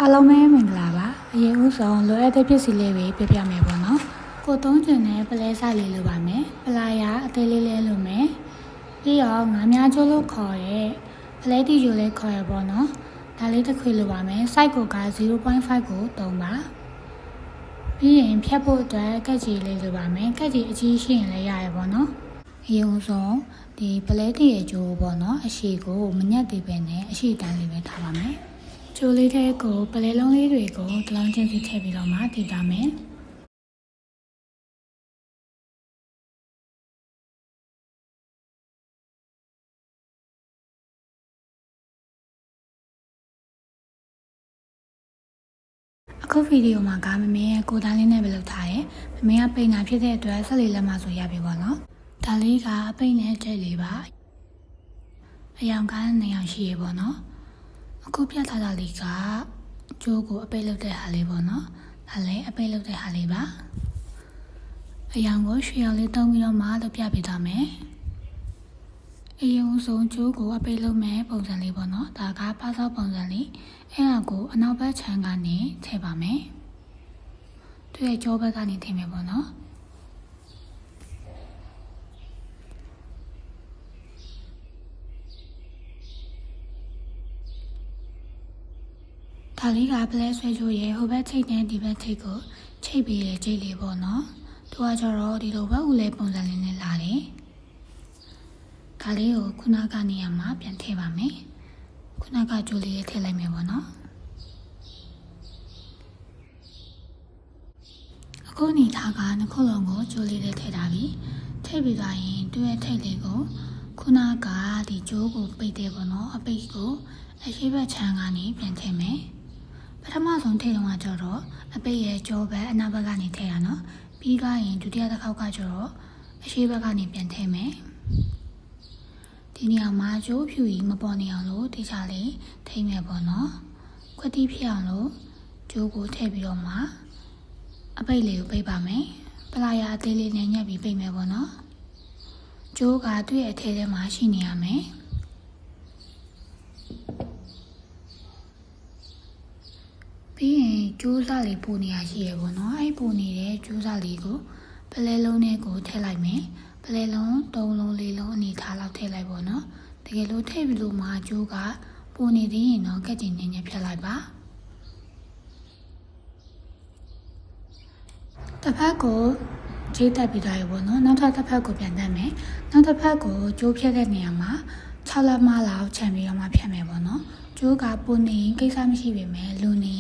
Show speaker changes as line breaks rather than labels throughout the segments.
အားလုံးပဲမင်္ဂလာပါအရင်ဦးဆုံးလိုအပ်တဲ့ပစ္စည်းလေးတွေပြပြမယ်ပေါ့နော်ကိုသုံးချင်တဲ့ပလဲစားလေးလိုပါမယ်ပလာယာအသေးလေးလေးလိုမယ်ပြီးတော့ငါးများချိုးလို့ခေါ်တဲ့ပလဲတီချိုးလေးခေါ်ရပေါ့နော်ဒါလေးတစ်ခွေလိုပါမယ် size ကိုက 0.5 ကိုသုံးပါပြီးရင်ဖြတ်ဖို့အတွက်ကက်ကြီးလေးလိုပါမယ်ကက်ကြီးအကြီးရှိရင်လည်းရရပေါ့နော်အရင်ဦးဆုံးဒီပလဲတီရဲ့ချိုးပေါ့နော်အရှိကိုမညက်သေးပဲနဲ့အရှိတန်းလေးပဲထားပါမယ်ကျိုးလေးတဲ့ကိုပလဲလုံးလေးတွေကိုတလောင်းချင်းစီထည့်ပြီးတော့မှတည်ထားမယ်အခုဗီဒီယိုမှာကမမေရဲ့ကိုသားလေးနဲ့ပဲလုပ်ထားတယ်မမေကပိန်တာဖြစ်တဲ့အတွက်ဆက်လေးလက်မဆိုရပြီပေါ့နော်ဒါလေးကအပိန်နဲ့ထည့်လေးပါအယောင်က2ယောင်ရှိရပေါ့နော်အခုပြထားတာလေးကကျိုးကိုအပိတ်လုပ်တဲ့ဟာလေးပေါ့နော်ဒါလည်းအပိတ်လုပ်တဲ့ဟာလေးပါအယောင်ကိုရွှေရောင်လေးတုံးပြီးတော့မှလုပ်ပြပေးထားမယ်အရင်ဆုံးကျိုးကိုအပိတ်လုပ်မဲ့ပုံစံလေးပေါ့နော်ဒါကပါစောက်ပုံစံလေးအဲ့ဒါကိုအနောက်ဘက်ခြမ်းကနေထည့်ပါမယ်သူရဲ့ကြောဘက်ကနေထည့်မယ်ပေါ့နော်ဒါလေးကပလဲဆွဲချိုးရဲ့ဟိုဘက်ထိတ်နဲ့ဒီဘက်ထိတ်ကိုချိတ်ပြီးတဲ့ချိတ်လေးပေါ့နော်သူကကျတော့ဒီလိုဘက်ဦးလဲပုံစံလေးနဲ့လာတယ်ဒါလေးကိုခုနကနေရမှာပြန်ထည့်ပါမယ်ခုနကကျိုးလေးထည့်လိုက်မယ်ပေါ့နော်အခုနေထားကနှစ်ခုလုံးကိုကျိုးလေးထည့်ထားပြီထည့်ပြီးသွားရင်သူ့ရဲ့ထိတ်လေးကိုခုနကဒီကျိုးကိုပိတ်တယ်ပေါ့နော်အပိတ်ကိုအရှိဘက်ခြမ်းကနေပြန်ထည့်မယ်ပထမဆုံးထည့်တော့ကျတော့အပိတ်ရဲ့ကြောဘက်အနောက်ဘက်ကနေထည့်ရနော်ပြီးသွားရင်ဒုတိယတစ်ခေါက်ကကျတော့အရှိဘက်ကနေပြန်ထည့်မယ်ဒီနေရာမှာကျိုးဖြူကြီးမပေါ်နေအောင်လို့တခြားလေးထိမယ်ပေါ့နော်ခွက်တီးဖြစ်အောင်လို့ကျိုးကိုထည့်ပြီးတော့မှအပိတ်လေးကိုပိတ်ပါမယ်ပလာယာအသေးလေးနဲ့ညှက်ပြီးပိတ်မယ်ပေါ့နော်ကျိုးကသူ့ရဲ့အထဲထဲမှာရှိနေရမယ်ပြီးရင်ကျိုးစားလေးပိုနေရရှိရပေါ့နော်အဲ့ပိုနေတဲ့ကျိုးစားလေးကိုပလဲလုံးနဲ့ကိုထည့်လိုက်မယ်ပလဲလုံး3လုံး4လုံးအနေထားလောက်ထည့်လိုက်ပေါ့နော်တကယ်လို့ထည့်ပြီးလို့မှကျိုးကပိုနေသေးရင်တော့ကက်ကျင်နေဖြတ်လိုက်ပါတစ်ဖက်ကိုခြေတက်ပြီးသားရပေါ့နော်နောက်တစ်ဖက်ကိုပြန်တက်မယ်နောက်တစ်ဖက်ကိုကျိုးဖြတ်တဲ့နေရာမှာ6လက်မလောက်ခြံပြီးတော့မှဖြတ်မယ်ပေါ့နော်ကျိုးကပိုနေကိစ္စမရှိပေမဲ့လူနေ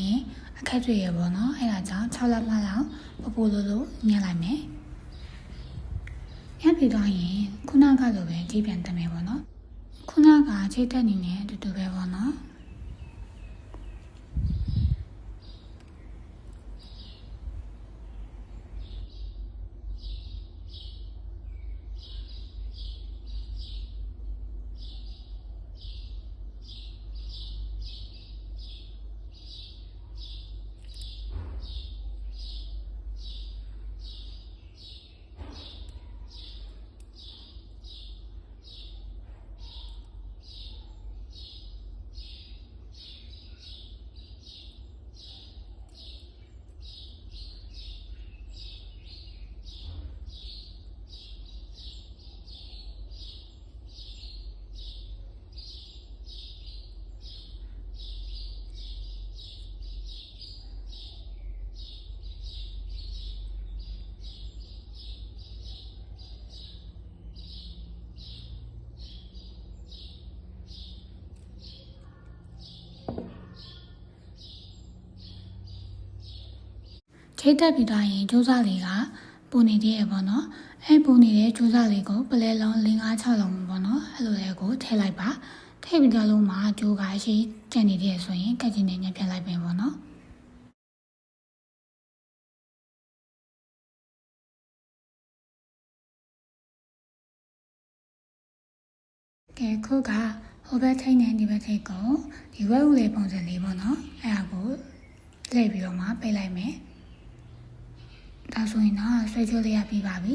အခက်တွေ့ရပေါ့နော်အဲ့ဒါကြောင့်6လက်မလောက်ပိုလို့ညှက်လိုက်မယ်ညှက်ပြီးတော့ရင်ခုနကလိုပဲကြီးပြန်တက်မယ်ပေါ့နော်ခုနကခြေတက်နေနေတူတူပဲပေါ့နော်ချိတ်တက်ပြီးသွားရင်ကျိုးစားလေးကပုံနေသေးရပေါ့နော်အဲ့ပုံနေတဲ့ကျိုးစားလေးကိုပလဲလုံး5 6လုံးပေါ့နော်အဲ့လိုလေးကိုထည့်လိုက်ပါထည့်ပြီးတော့လုံးမှာကျိုးကရှိကျန်နေသေးရဆိုရင်ကက်ကျင်နေညှက်ဖြတ်လိုက်ပင်ပေါ့နော်ကဲခုကဟိုဘက်ထိတ်နဲ့ဒီဘက်ထိတ်ကိုဒီဝက်ဦးလေးပုံစံလေးပေါ့နော်အဲ့ဒါကိုလှည့်ပြီးတော့မှပိတ်လိုက်မယ်ဒါဆိုရင်တော့ဆွဲချိုးလေးရပြီးပါပြီ